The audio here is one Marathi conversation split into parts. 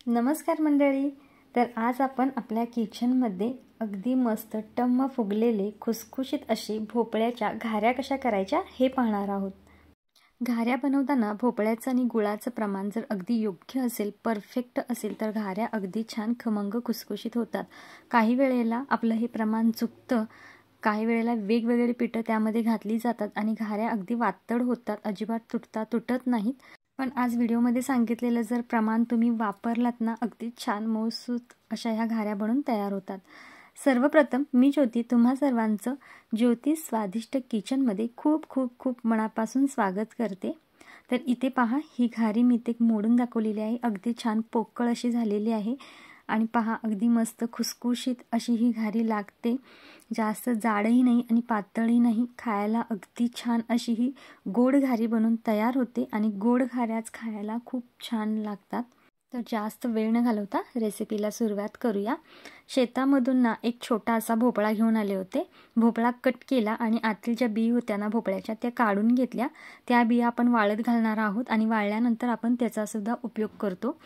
नमस्कार मंडळी. तर आज आपण आपल्या किचनमध्ये अगदी मस्त टम्म फुगलेले खुसखुशीत अशी भोपळ्याच्या घाऱ्या कशा करायच्या हे पाहणार आहोत. घाऱ्या बनवताना भोपळ्याचं आणि गुळाचं प्रमाण जर अगदी योग्य असेल, परफेक्ट असेल तर घाऱ्या अगदी छान खमंग खुसखुशीत होतात. काही वेळेला आपलं हे प्रमाण चुकतं, काही वेळेला वेगवेगळी पिठं त्यामध्ये घातली जातात आणि घाऱ्या अगदी वातड होतात, अजिबात तुटत नाहीत. पण आज व्हिडिओमध्ये सांगितलेलं जर प्रमाण तुम्ही वापरलात ना, अगदी छान मऊसूत अशा ह्या घाऱ्या बनून तयार होतात. सर्वप्रथम मी ज्योती तुम्हा सर्वांचं ज्योती स्वादिष्ट किचनमध्ये खूप खूप खूप मनापासून स्वागत करते. तर इथे पहा, ही घारी मी इथे मोडून दाखवलेली आहे. अगदी छान पोकळ अशी झालेली आहे आणि पहा अगदी मस्त खुसखुशीत अशी ही घारी लागते. जास्त जाडही नाही आणि पातळही नाही, खायला अगदी छान अशी ही गोड घारी बनून तयार होते आणि गोड घाऱ्याच खायला खूप छान लागतात. तर जास्त वेळ न घालवता रेसिपीला सुरुवात करूया. शेतामधून ना एक छोटा असा भोपळा घेऊन आले होते. भोपळा कट केला आणि आतील ज्या बी होत्या ना भोपळ्याच्या त्या काढून घेतल्या. त्या बिया आपण वाळत घालणार आहोत आणि वाळल्यानंतर आपण त्याचा सुद्धा उपयोग करतो.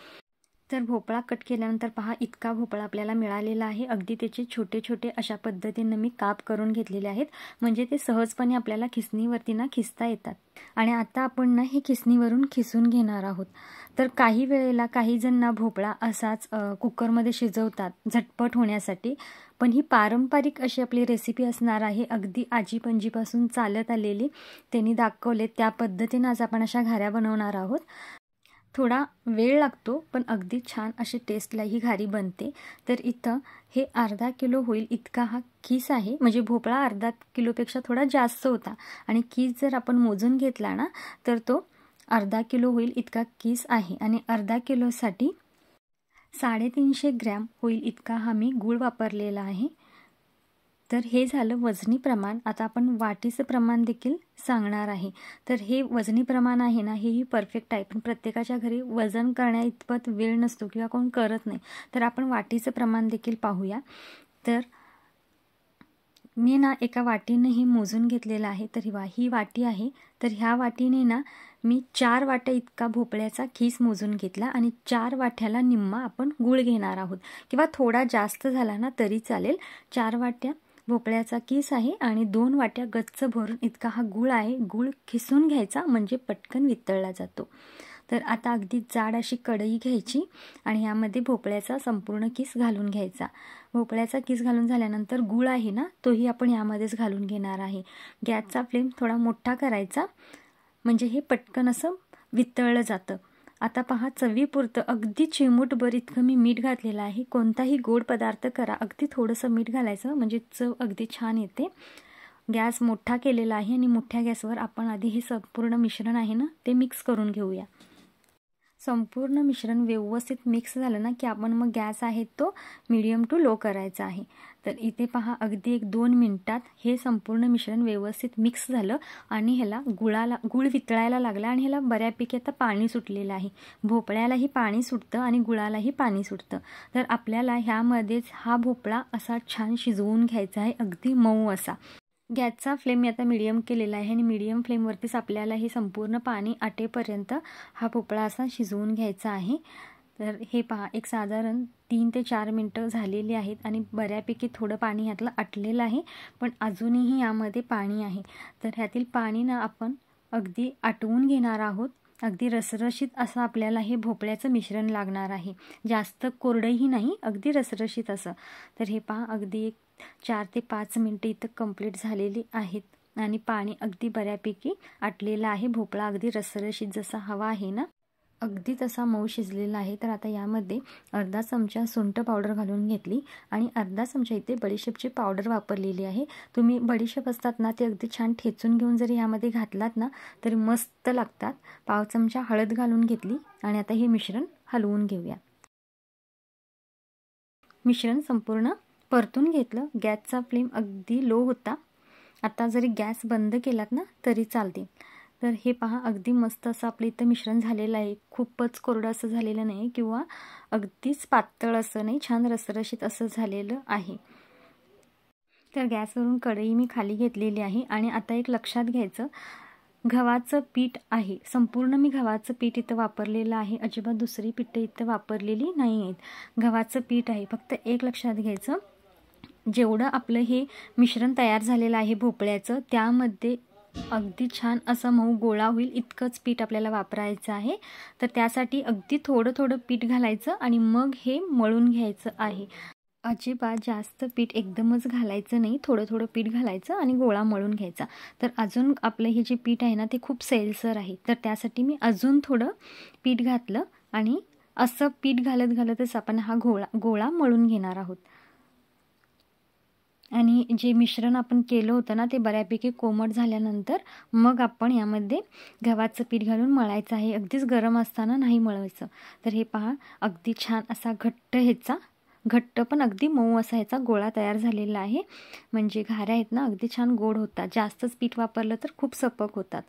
तर भोपळा कट केल्यानंतर पहा, इतका भोपळा आपल्याला मिळालेला आहे. अगदी त्याचे छोटे छोटे अशा पद्धतीने मी काप करून घेतलेले आहेत, म्हणजे ते सहजपणे आपल्याला खिसणीवरती ना खिसता येतात. आणि आता आपण ना हे खिसणीवरून खिसून घेणार आहोत. तर काही वेळेला काही जण ना भोपळा असाच कुकरमध्ये शिजवतात झटपट होण्यासाठी, पण ही पारंपरिक अशी आपली रेसिपी असणार आहे. अगदी आजी पणजीपासून चालत आलेली, त्यांनी दाखवले त्या पद्धतीने आज आपण अशा घाऱ्या बनवणार आहोत. थोडा वेळ लागतो पण अगदी छान अशी टेस्टला ही घारी बनते. तर इथं हे अर्धा किलो होईल इतका हा किस आहे, म्हणजे भोपळा अर्धा किलोपेक्षा थोडा जास्त होता आणि किस जर आपण मोजून घेतला ना तर तो अर्धा किलो होईल इतका किस आहे. आणि अर्धा किलोसाठी 350 ग्रॅम होईल इतका हा मी गूळ वापरलेला आहे. तर हे झालं वजनी प्रमाण. आता आपण वाटीचं प्रमाण देखील सांगणार आहे. तर हे वजनी प्रमाण आहे ना, हेही परफेक्ट आहे, पण प्रत्येकाच्या घरी वजन करण्या इतपत वेळ नसतो किंवा कोण करत नाही. तर आपण वाटीचं प्रमाण देखील पाहूया. तर मी ना एका वाटीने हे मोजून घेतलेलं आहे. तर ही वाटी आहे. तर ह्या वाटीने ना मी 4 वाट्या इतका भोपळ्याचा खीस मोजून घेतला आणि 4 वाट्याला निम्मा आपण गूळ घेणार आहोत, किंवा थोडा जास्त झाला ना तरी चालेल. 4 वाट्या भोपळ्याचा किस आहे आणि 2 वाट्या गच्च भरून इतका हा गूळ आहे. गूळ खिसून घ्यायचा म्हणजे पटकन वितळला जातो. तर आता अगदी जाड अशी कढई घ्यायची आणि यामध्ये भोपळ्याचा संपूर्ण किस घालून घ्यायचा. भोपळ्याचा किस घालून झाल्यानंतर गूळ आहे ना तोही आपण यामध्येच घालून घेणार आहे. गॅसचा फ्लेम थोडा मोठा करायचा, म्हणजे हे पटकन असं वितळलं जातं. आता पहा, चवीपुरतं अगदी चिमूटभर इतकं मी मीठ घातलेलं आहे. कोणताही गोड पदार्थ करा अगदी थोडंसं मीठ घालायचं, म्हणजे चव अगदी छान येते. गॅस मोठा केलेला आहे आणि मोठ्या गॅसवर आपण आधी हे संपूर्ण मिश्रण आहे ना ते मिक्स करून घेऊया. संपूर्ण मिश्रण व्यवस्थित मिक्स झालं ना की आपण मग गॅस आहे तो मीडियम टू लो करायचा आहे. तर इथे पहा, अगदी 1-2 मिनिटात हे संपूर्ण मिश्रण व्यवस्थित मिक्स झालं आणि ह्याला गूळ वितळायला लागला आणि ह्याला बऱ्यापैकी आता पाणी सुटलेलं आहे. भोपळ्यालाही पाणी सुटतं आणि गुळालाही पाणी सुटतं. तर आपल्याला ह्यामध्येच हा भोपळा असा छान शिजवून घ्यायचा आहे, अगदी मऊ असा. गॅसचा फ्लेम मी आता मीडियम केलेला आहे आणि मीडियम फ्लेमवरतीच आपल्याला हे संपूर्ण पाणी आटेपर्यंत हा भोपळा असा शिजवून घ्यायचा आहे. तर हे पहा, एक साधारण 3 ते 4 मिनटं झालेली आहेत आणि बऱ्यापैकी थोडं पाणी ह्यातलं आटलेलं आहे, पण अजूनही यामध्ये पाणी आहे. तर ह्यातील पाणी ना आपण अगदी आटवून घेणार आहोत. अगदी रसरशीत असं आपल्याला हे भोपळ्याचं मिश्रण लागणार आहे, जास्त कोरडंही नाही, अगदी रसरशीत असं. तर हे पहा, अगदी 4 ते 5 मिनटं इथं कंप्लीट झालेली आहेत आणि पाणी अगदी बऱ्यापैकी आटलेलं आहे. भोपळा अगदी रसरशीत जसा हवा आहे ना अगदी तसा मऊ शिजलेला आहे. तर आता यामध्ये अर्धा चमचा सुंठ पावडर घालून घेतली आणि अर्धा चमचा इथे बडीशेपची पावडर वापरलेली आहे. तुम्ही बडीशेप असतात ना ते अगदी छान ठेचून घेऊन जरी यामध्ये घातलात ना तरी मस्त लागतात. पाव चमचा हळद घालून घेतली आणि आता हे मिश्रण हलवून घेऊया. मिश्रण संपूर्ण परतून घेतलं. गॅसचा फ्लेम अगदी लो होता. आता जरी गॅस बंद केलात ना तरी चालते. तर हे पहा, अगदी मस्त असं आपलं इथं मिश्रण झालेलं आहे. खूपच कोरडं असं झालेलं नाही किंवा अगदीच पातळ असं नाही, छान रसरशीत असं झालेलं आहे. तर गॅसवरून कढई मी खाली घेतलेली आहे आणि आता एक लक्षात घ्यायचं, गव्हाचं पीठ आहे, संपूर्ण मी गव्हाचं पीठ इथं वापरलेलं आहे, अजिबात दुसरी पीठं इथं वापरलेली नाही आहेत. गव्हाचं पीठ आहे. फक्त एक लक्षात घ्यायचं, जेवढं आपलं हे मिश्रण तयार झालेलं आहे भोपळ्याचं, त्यामध्ये अगदी छान असा मऊ गोळा होईल इतकंच पीठ आपल्याला वापरायचं आहे. तर त्यासाठी अगदी थोडं थोडं पीठ घालायचं आणि मग हे मळून घ्यायचं आहे. अजिबात जास्त पीठ एकदमच घालायचं नाही, थोडं थोडं पीठ घालायचं आणि गोळा मळून घ्यायचा. तर अजून आपलं हे जे पीठ आहे ना ते खूप सैलसर आहे, तर त्यासाठी मी अजून थोडं पीठ घातलं आणि असं पीठ घालत घालतच आपण हा गोळा मळून घेणार आहोत. आणि जे मिश्रण आपण केलं होतं ना ते बऱ्यापैकी कोमट झाल्यानंतर मग आपण यामध्ये गव्हाचं पीठ घालून मळायचं आहे. अगदीच गरम असताना नाही मळवायचं. तर हे पहा, अगदी छान असा घट्ट पण अगदी मऊ असा ह्याचा गोळा तयार झालेला आहे. म्हणजे घाऱ्या आहेत ना अगदी छान गोड होतात. जास्तच पीठ वापरलं तर खूप सपक होतात.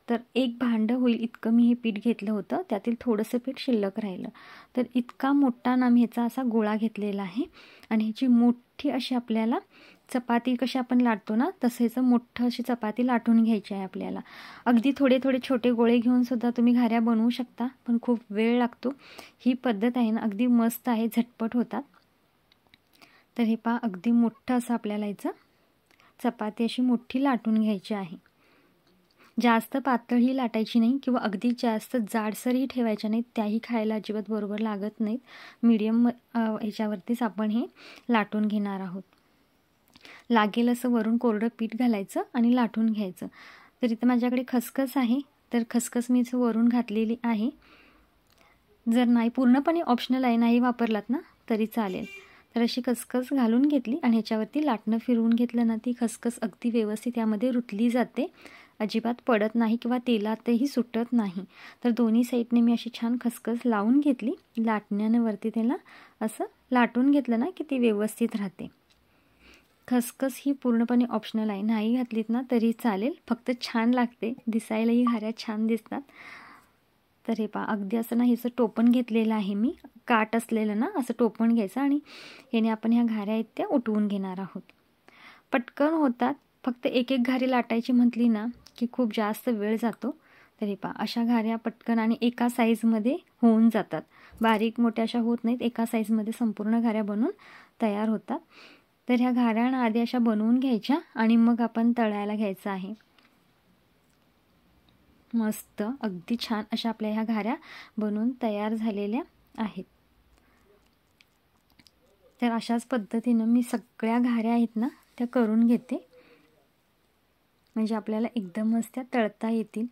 तर एक भांडं होईल इतकं मी हे पीठ घेतलं होतं, त्यातील थोडंसं पीठ शिल्लक राहिलं. तर इतका मोठा ना मी ह्याचा असा गोळा घेतलेला आहे आणि ह्याची मोठी अशी आपल्याला चपाती कशी आपण लाटतो ना तसेच मोठं अशी चपाती लाटून घ्यायची आहे आपल्याला. अगदी थोडे थोडे छोटे गोळे घेऊन सुद्धा तुम्ही घाऱ्या बनवू शकता, पण खूप वेळ लागतो. ही पद्धत आहे ना अगदी मस्त आहे, झटपट होतात. तर हे पहा, अगदी मोठं असं आपल्याला याचं चपाती अशी मोठी लाटून घ्यायची आहे. जास्त पातळही लाटायची नाही किंवा अगदी जास्त जाडसरही ठेवायच्या नाहीत, त्याही खायला अजिबात बरोबर लागत नाहीत. मीडियम ह्याच्यावरतीच आपण हे लाटून घेणार आहोत. लागेल असं वरून कोरडं पीठ घालायचं आणि लाटून घ्यायचं. तर इथं माझ्याकडे खसखस आहे, तर खसखस मी इथं वरून घातलेली आहे. जर नाही, पूर्णपणे ऑप्शनल आहे, नाही वापरलात ना तरी चालेल. तर अशी खसखस घालून घेतली आणि ह्याच्यावरती लाटणं फिरवून घेतलं ना ती खसखस अगदी व्यवस्थित यामध्ये रुतली जाते, अजिबात पडत नाही किंवा तेलातही सुटत नाही. तर दोन्ही साईडने मी अशी छान खसखस लावून घेतली. लाटण्यानं वरती त्याला असं लाटून घेतलं ना की ती व्यवस्थित राहते. खसखस ही पूर्णपणे ऑप्शनल आहे, नाही घातलीत ना तरी चालेल, फक्त छान लागते, दिसायलाही घाऱ्या छान दिसतात. तर हे पहा, अगदी असं ना ह्याचं टोपण घेतलेलं आहे मी, काट असलेलं ना असं टोपण घ्यायचं आणि ह्याने आपण ह्या घाऱ्या आहेत त्या उठवून घेणार आहोत. पटकन होतात. फक्त एक एक घारी लाटायची म्हटली ना की खूप जास्त वेळ जातो. तर हे पहा, अशा घाऱ्या पटकन आणि एका साईजमध्ये होऊन जातात. बारीक मोठ्या अशा होत नाहीत, एका साईजमध्ये संपूर्ण घाऱ्या बनून तयार होतात. तर ह्या घाऱ्या आधी अशा बनवून घ्यायच्या आणि मग आपण तळायला घ्यायचं आहे. मस्त अगदी छान अशा आपल्या ह्या घाऱ्या बनवून तयार झालेल्या आहेत. तर अशाच पद्धतीनं मी सगळ्या घाऱ्या आहेत ना त्या करून घेते, म्हणजे आपल्याला एकदमच त्या तळता येतील.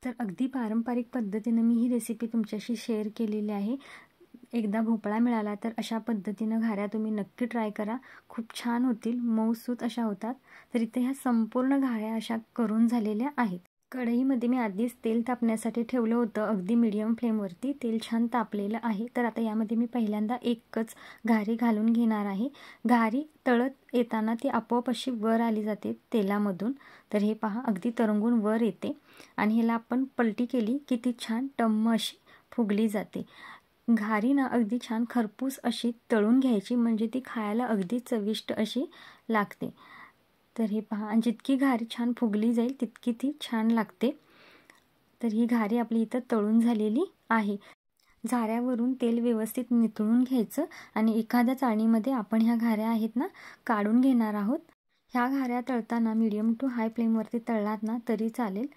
तर अगदी पारंपरिक पद्धतीनं मी ही रेसिपी तुमच्याशी शेअर केलेली आहे. एकदा भोपळा मिळाला तर अशा पद्धतीनं घाऱ्या तुम्ही नक्की ट्राय करा, खूप छान होतील, मऊसूत अशा होतात. तर इथे ह्या संपूर्ण घाऱ्या अशा करून झालेल्या आहेत. कढईमध्ये मी आधीच तेल तापण्यासाठी ठेवलं होतं, अगदी मीडियम फ्लेमवरती. तेल छान तापलेलं आहे. तर आता यामध्ये मी पहिल्यांदा एकच घारी घालून घेणार आहे. घारी तळत येताना ती आपोआप अशी वर आली जाते तेलामधून. तर हे पहा, अगदी तरंगून वर येते आणि ह्याला आपण पलटी केली की ती छान टम्म अशी फुगली जाते. घारी ना अगदी छान खरपूस अशी तळून घ्यायची, म्हणजे ती खायला अगदी चविष्ट अशी लागते. तर हे पहा, आणि जितकी घारी छान फुगली जाईल तितकी ती छान लागते. तर ही घारी आपली इथं तळून झालेली आहे. झाऱ्यावरून तेल व्यवस्थित निथळून घ्यायचं आणि एखाद्या चाळणीमध्ये आपण ह्या घाऱ्या आहेत ना काढून घेणार आहोत. ह्या घाऱ्या तळताना मीडियम टू हाय फ्लेमवरती तळलात ना तरी चालेल.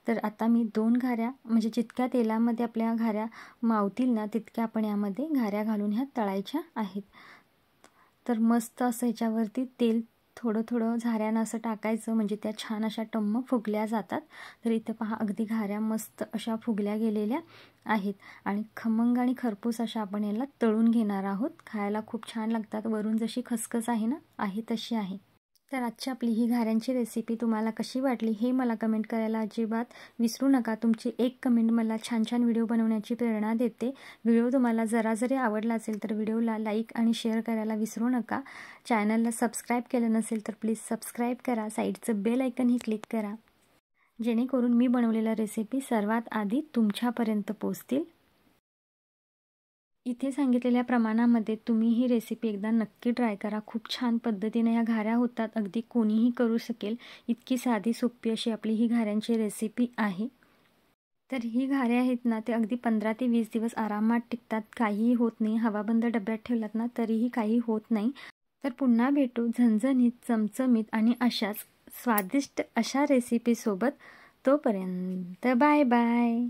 तर आता मी 2 घाऱ्या, म्हणजे जितक्या तेलामध्ये आपल्या घाऱ्या मावतील ना तितक्या आपण यामध्ये घाऱ्या घालून ह्या तळायच्या आहेत. तर मस्त असं ह्याच्यावरती तेल थोडं थोडं झाऱ्यानं असं टाकायचं, म्हणजे त्या छान अशा टम्म फुगल्या जातात. तर इथं पहा, अगदी घाऱ्या मस्त अशा फुगल्या गेलेल्या आहेत आणि खमंग आणि खरपूस अशा आपण याला तळून घेणार आहोत. खायला खूप छान लागतात. वरून जशी खसखस आहे ना आहे तशी आहे. तर आजची आपली ही घाऱ्यांची रेसिपी तुम्हाला कशी वाटली हे मला कमेंट करायला अजिबात विसरू नका. तुमची एक कमेंट मला छान छान व्हिडिओ बनवण्याची प्रेरणा देते. व्हिडिओ तुम्हाला जरा जरी आवडला असेल तर व्हिडिओला लाईक आणि शेअर करायला विसरू नका. चॅनलला सबस्क्राईब केलं नसेल तर प्लीज सबस्क्राईब करा. साईडचं बेल आयकनही क्लिक करा, जेणेकरून मी बनवलेल्या रेसिपी सर्वात आधी तुमच्यापर्यंत पोहोचतील. इथे सांगितलेल्या प्रमाणामध्ये तुम्ही ही रेसिपी एकदा नक्की ट्राय करा. खूप छान पद्धतीने ह्या घाऱ्या होतात. अगदी कोणीही करू शकेल. इतकी साधी सोपी अशी आपली ही घाऱ्यांची रेसिपी आहे. तर ही घाऱ्या आहेत ना, ते अगदी 15 ते 20 दिवस आरामात टिकतात. काहीही होत नाही. हवाबंद डब्यात ठेवलात ना तरीही काही होत नाही. तर पुन्हा भेटू झणझणीत, चमचमीत आणि अशाच स्वादिष्ट अशा रेसिपीसोबत. तोपर्यंत बाय बाय.